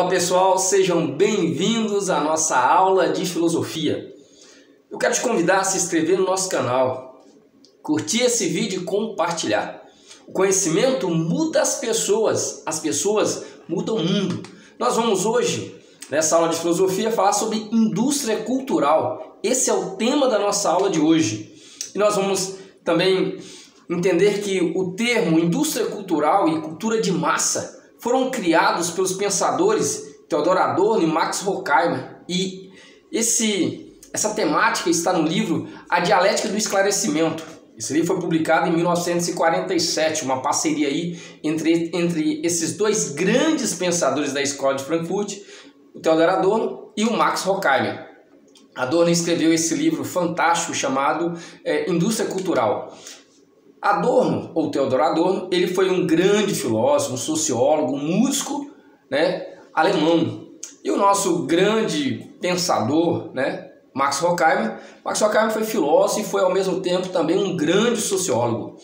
Olá pessoal, sejam bem-vindos à nossa aula de filosofia. Eu quero te convidar a se inscrever no nosso canal, curtir esse vídeo e compartilhar. O conhecimento muda as pessoas mudam o mundo. Nós vamos hoje, nessa aula de filosofia, falar sobre indústria cultural. Esse é o tema da nossa aula de hoje. E nós vamos também entender que o termo indústria cultural e cultura de massa foram criados pelos pensadores Theodor Adorno e Max Horkheimer. E essa temática está no livro A Dialética do Esclarecimento. Esse livro foi publicado em 1947, uma parceria aí entre esses dois grandes pensadores da escola de Frankfurt, o Theodor Adorno e o Max Horkheimer. Adorno escreveu esse livro fantástico chamado Indústria Cultural. Adorno, ou Theodor Adorno, ele foi um grande filósofo, um sociólogo, um músico, alemão. E o nosso grande pensador, Max Horkheimer foi filósofo e foi ao mesmo tempo também um grande sociólogo.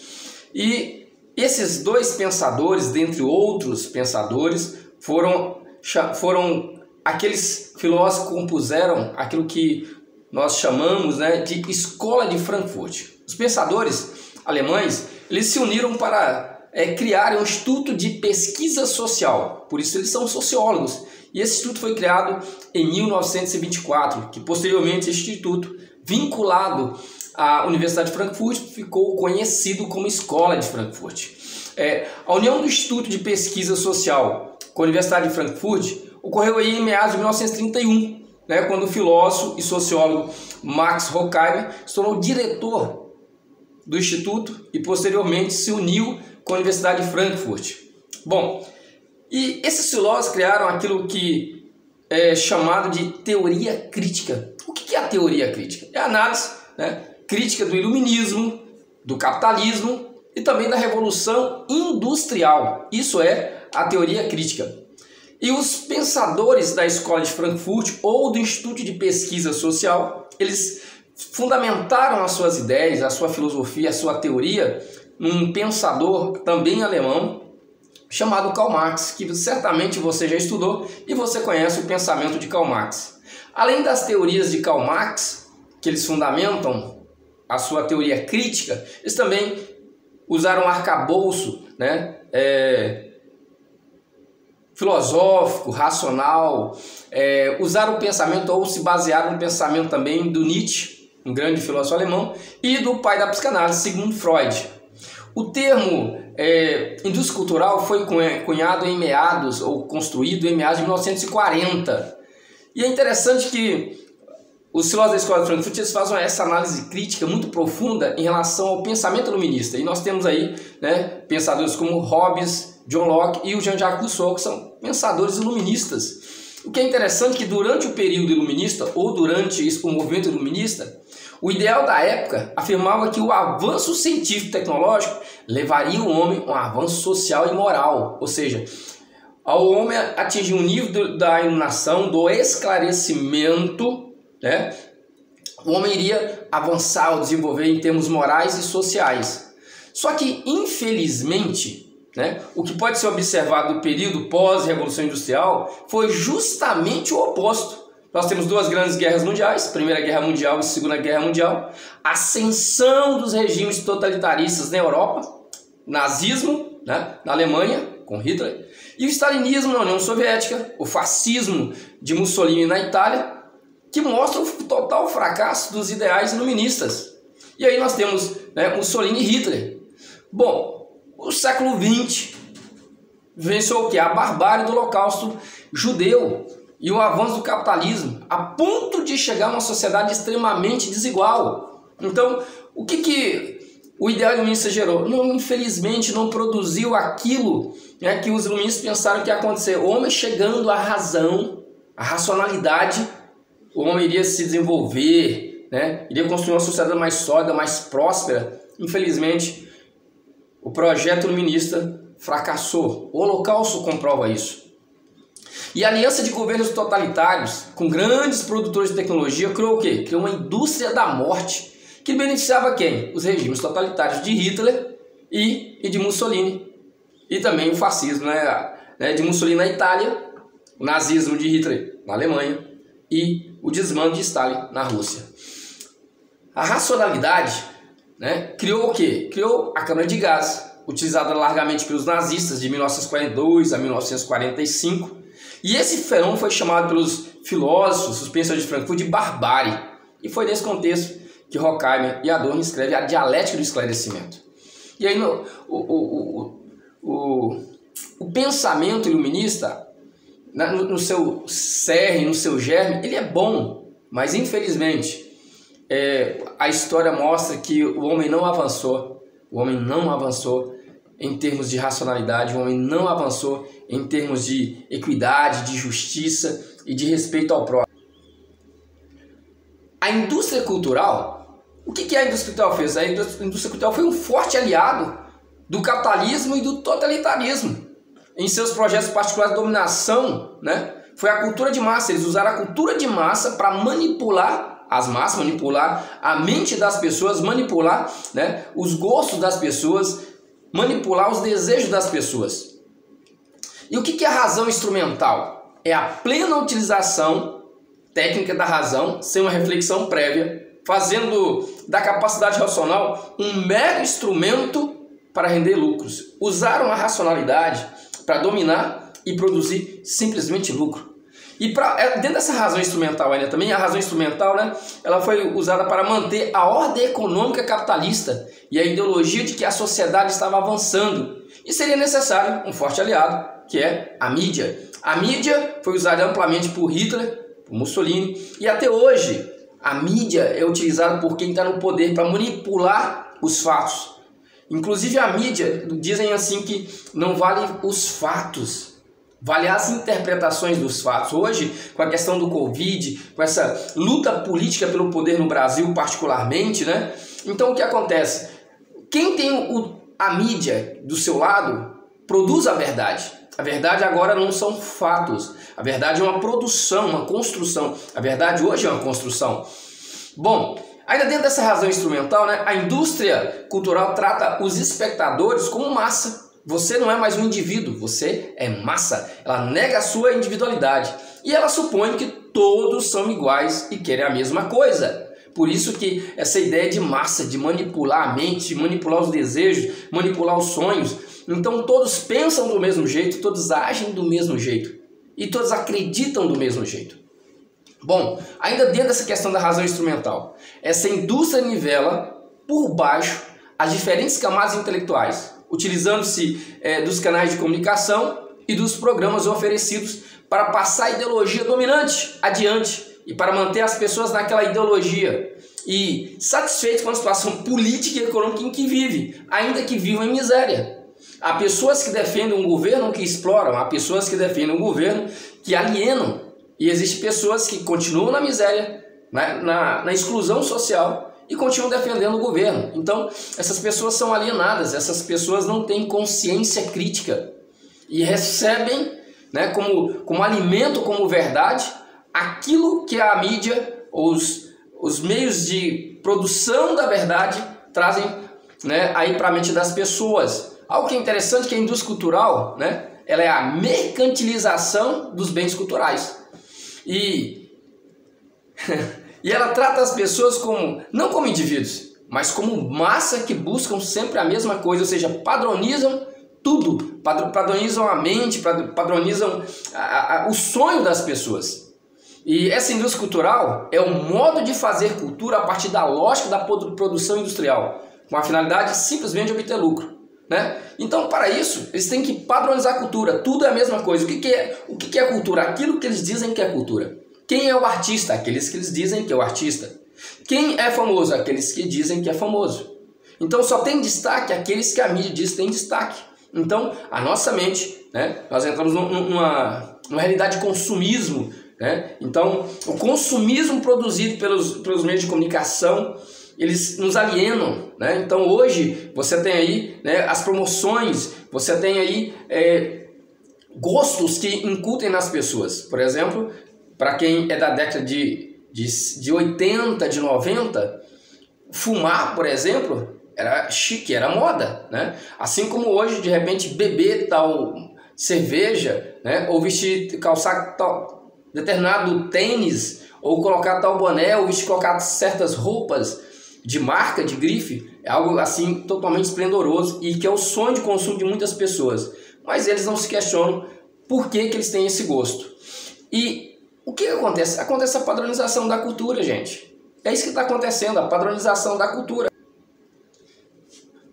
E esses dois pensadores, dentre outros pensadores, foram aqueles filósofos que compuseram aquilo que nós chamamos de Escola de Frankfurt. Os pensadores alemães, eles se uniram para criar um instituto de pesquisa social, por isso eles são sociólogos. E esse instituto foi criado em 1924, que posteriormente esse instituto, vinculado à Universidade de Frankfurt, ficou conhecido como Escola de Frankfurt. A união do Instituto de Pesquisa Social com a Universidade de Frankfurt ocorreu aí em meados de 1931, quando o filósofo e sociólogo Max Horkheimer se tornou diretor do Instituto e posteriormente se uniu com a Universidade de Frankfurt. Bom, e esses filósofos criaram aquilo que é chamado de teoria crítica. O que é a teoria crítica? É a análise crítica do iluminismo, do capitalismo e também da revolução industrial. Isso é a teoria crítica. E os pensadores da Escola de Frankfurt ou do Instituto de Pesquisa Social, eles fundamentaram as suas ideias, a sua filosofia, a sua teoria num pensador também alemão chamado Karl Marx, que certamente você já estudou e você conhece o pensamento de Karl Marx. Além das teorias de Karl Marx, que eles fundamentam a sua teoria crítica, eles também usaram um arcabouço filosófico, racional, usaram o pensamento ou se basearam no pensamento também do Nietzsche, um grande filósofo alemão, e do pai da psicanálise, Sigmund Freud. O termo indústria cultural foi cunhado em meados, ou construído em meados de 1940. E é interessante que os filósofos da Escola de Frankfurt eles fazem essa análise crítica muito profunda em relação ao pensamento iluminista. E nós temos aí pensadores como Hobbes, John Locke e o Jean-Jacques Rousseau, que são pensadores iluministas. O que é interessante é que durante o período iluminista, ou durante o movimento iluminista, o ideal da época afirmava que o avanço científico e tecnológico levaria o homem a um avanço social e moral, ou seja, ao homem atingir um nível da iluminação, do esclarecimento, o homem iria avançar ou desenvolver em termos morais e sociais. Só que, infelizmente, o que pode ser observado no período pós-revolução industrial foi justamente o oposto. Nós temos duas grandes guerras mundiais, Primeira Guerra Mundial e Segunda Guerra Mundial, ascensão dos regimes totalitaristas na Europa, nazismo na Alemanha, com Hitler, e o stalinismo na União Soviética, o fascismo de Mussolini na Itália, que mostra o total fracasso dos ideais iluministas. E aí nós temos Mussolini e Hitler. Bom, o século XX venceu o que? A barbárie do Holocausto judeu e o avanço do capitalismo, a ponto de chegar a uma sociedade extremamente desigual. Então, o que o ideal iluminista gerou? Infelizmente, não produziu aquilo que os iluministas pensaram que ia acontecer. O homem chegando à razão, à racionalidade, o homem iria se desenvolver, iria construir uma sociedade mais sólida, mais próspera. Infelizmente, o projeto iluminista fracassou. O Holocausto comprova isso. E a aliança de governos totalitários com grandes produtores de tecnologia criou o quê? Criou uma indústria da morte que beneficiava quem? Os regimes totalitários de Hitler e de Mussolini. E também o fascismo de Mussolini na Itália o nazismo de Hitler na Alemanha e o desmando de Stalin na Rússia. A racionalidade, né, criou o quê? Criou a câmara de gás, utilizada largamente pelos nazistas de 1942 a 1945. E esse fenômeno foi chamado pelos filósofos, os pensadores de Frankfurt, de barbárie. E foi nesse contexto que Horkheimer e Adorno escrevem a dialética do esclarecimento. E aí o pensamento iluminista, no seu cerne, no seu germe, ele é bom, mas infelizmente a história mostra que o homem não avançou. O homem não avançou em termos de racionalidade, o homem não avançou em termos de equidade, de justiça e de respeito ao próximo. A indústria cultural, o que a indústria cultural fez? A indústria cultural foi um forte aliado do capitalismo e do totalitarismo. Em seus projetos particulares de dominação, né? Foi a cultura de massa. Eles usaram a cultura de massa para manipular as massas, manipular a mente das pessoas, manipular, né, os gostos das pessoas, manipular os desejos das pessoas. E o que é a razão instrumental? É a plena utilização técnica da razão, sem uma reflexão prévia, fazendo da capacidade racional um mero instrumento para render lucros. Usaram a racionalidade para dominar e produzir simplesmente lucro. E dentro dessa razão instrumental ainda também, a razão instrumental, né, ela foi usada para manter a ordem econômica capitalista e a ideologia de que a sociedade estava avançando. E seria necessário um forte aliado, que é a mídia. A mídia foi usada amplamente por Hitler, por Mussolini, e até hoje a mídia é utilizada por quem está no poder para manipular os fatos. Inclusive a mídia, dizem assim que não vale os fatos, vale as interpretações dos fatos. Hoje, com a questão do Covid, com essa luta política pelo poder no Brasil particularmente, né? Então o que acontece? Quem tem a mídia do seu lado produz a verdade. A verdade agora não são fatos. A verdade é uma produção, uma construção. A verdade hoje é uma construção. Bom, ainda dentro dessa razão instrumental, né, a indústria cultural trata os espectadores como massa. Você não é mais um indivíduo, você é massa. Ela nega a sua individualidade e ela supõe que todos são iguais e querem a mesma coisa. Por isso que essa ideia de massa, de manipular a mente, de manipular os desejos, manipular os sonhos. Então todos pensam do mesmo jeito, todos agem do mesmo jeito e todos acreditam do mesmo jeito. Bom, ainda dentro dessa questão da razão instrumental, essa indústria nivela por baixo as diferentes camadas intelectuais, utilizando-se dos canais de comunicação e dos programas oferecidos para passar a ideologia dominante adiante e para manter as pessoas naquela ideologia e satisfeitos com a situação política e econômica em que vive, ainda que vivam em miséria. Há pessoas que defendem um governo que exploram, há pessoas que defendem um governo que alienam e existem pessoas que continuam na miséria, na exclusão social e continuam defendendo o governo. Então, essas pessoas são alienadas, essas pessoas não têm consciência crítica e recebem, né, como alimento, como verdade, aquilo que a mídia, os meios de produção da verdade trazem, né, aí para a mente das pessoas. Algo que é interessante, que a indústria cultural, né, ela é a mercantilização dos bens culturais. E ela trata as pessoas não como indivíduos, mas como massa que buscam sempre a mesma coisa, ou seja, padronizam tudo, padronizam a mente, padronizam o sonho das pessoas. E essa indústria cultural é um modo de fazer cultura a partir da lógica da produção industrial, com a finalidade simplesmente de obter lucro, né? Então, para isso, eles têm que padronizar a cultura, tudo é a mesma coisa. O que é cultura? Aquilo que eles dizem que é cultura. Quem é o artista? Aqueles que eles dizem que é o artista. Quem é famoso? Aqueles que dizem que é famoso. Então, só tem destaque aqueles que a mídia diz que tem destaque. Então, a nossa mente, né, nós entramos numa realidade de consumismo, né? Então, o consumismo produzido pelos meios de comunicação, eles nos alienam, né? Então hoje você tem aí, né, as promoções, você tem aí gostos que incutem nas pessoas. Por exemplo, para quem é da década de 80, de 90, fumar, por exemplo, era chique, era moda, né? Assim como hoje, de repente, beber tal cerveja, né? Ou vestir, calçar determinado tênis, ou colocar tal boné, ou vestir, colocar certas roupas de marca, de grife, é algo assim totalmente esplendoroso e que é o sonho de consumo de muitas pessoas. Mas eles não se questionam por que eles têm esse gosto. E o que acontece? Acontece a padronização da cultura, gente. É isso que está acontecendo, a padronização da cultura.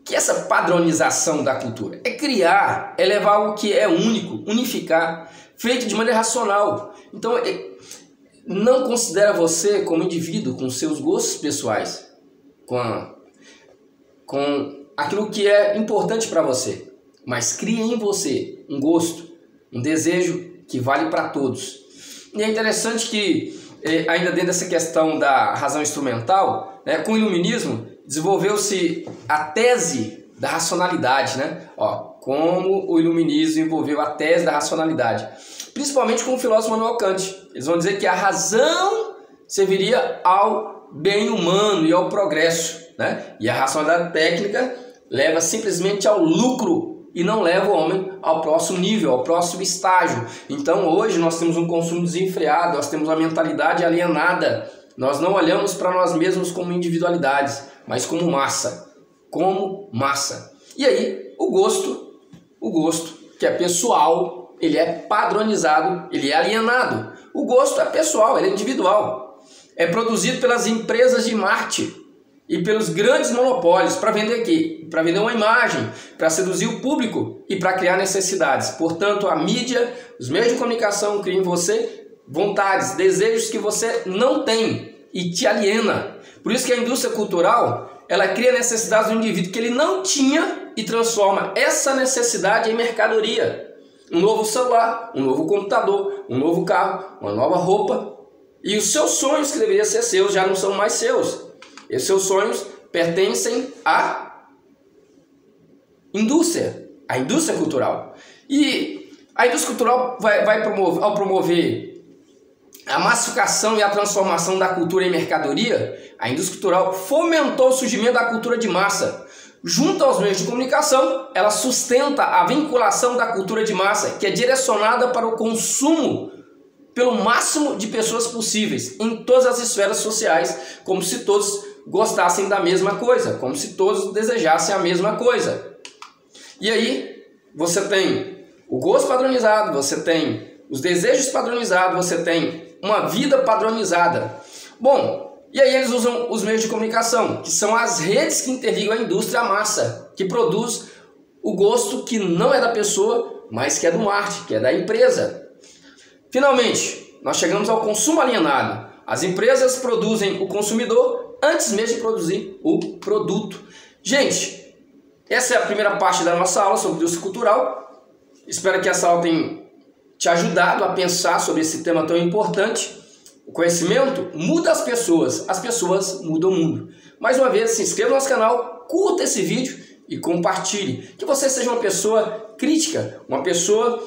Que essa padronização da cultura é criar, é levar algo que é único, unificar, feito de maneira racional. Então, não considera você como indivíduo com seus gostos pessoais, com aquilo que é importante para você, mas cria em você um gosto, um desejo que vale para todos. E é interessante que, ainda dentro dessa questão da razão instrumental, né, com o iluminismo, desenvolveu-se a tese da racionalidade, né? Como o iluminismo envolveu a tese da racionalidade, principalmente com o filósofo Immanuel Kant. Eles vão dizer que a razão serviria ao bem humano e ao progresso, né? E a racionalidade técnica leva simplesmente ao lucro e não leva o homem ao próximo nível, ao próximo estágio. Então hoje nós temos um consumo desenfreado, nós temos uma mentalidade alienada, nós não olhamos para nós mesmos como individualidades, mas como massa, E aí o gosto que é pessoal, ele é padronizado, ele é alienado. O gosto é pessoal, ele é individual. É produzido pelas empresas de marketing e pelos grandes monopólios para vender quê? Para vender uma imagem, para seduzir o público e para criar necessidades. Portanto, a mídia, os meios de comunicação criam em você vontades, desejos que você não tem e te aliena. Por isso que a indústria cultural, ela cria necessidades do indivíduo que ele não tinha e transforma essa necessidade em mercadoria. Um novo celular, um novo computador, um novo carro, uma nova roupa. E os seus sonhos que deveriam ser seus já não são mais seus. E seus sonhos pertencem à indústria cultural. E a indústria cultural ao promover a massificação e a transformação da cultura em mercadoria, a indústria cultural fomentou o surgimento da cultura de massa. Junto aos meios de comunicação, ela sustenta a vinculação da cultura de massa, que é direcionada para o consumo pelo máximo de pessoas possíveis, em todas as esferas sociais, como se todos gostassem da mesma coisa, como se todos desejassem a mesma coisa. E aí, você tem o gosto padronizado, você tem os desejos padronizados, você tem uma vida padronizada. Bom, e aí eles usam os meios de comunicação, que são as redes que interligam a indústria à massa, que produz o gosto que não é da pessoa, mas que é do marketing, que é da empresa. Finalmente, nós chegamos ao consumo alienado. As empresas produzem o consumidor antes mesmo de produzir o produto. Gente, essa é a primeira parte da nossa aula sobre indústria cultural. Espero que essa aula tenha te ajudado a pensar sobre esse tema tão importante. O conhecimento muda as pessoas mudam o mundo. Mais uma vez, se inscreva no nosso canal, curta esse vídeo e compartilhe. Que você seja uma pessoa crítica, uma pessoa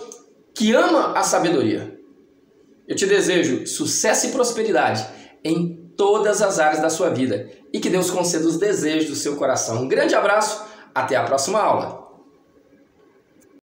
que ama a sabedoria. Eu te desejo sucesso e prosperidade em todas as áreas da sua vida e que Deus conceda os desejos do seu coração. Um grande abraço, até a próxima aula.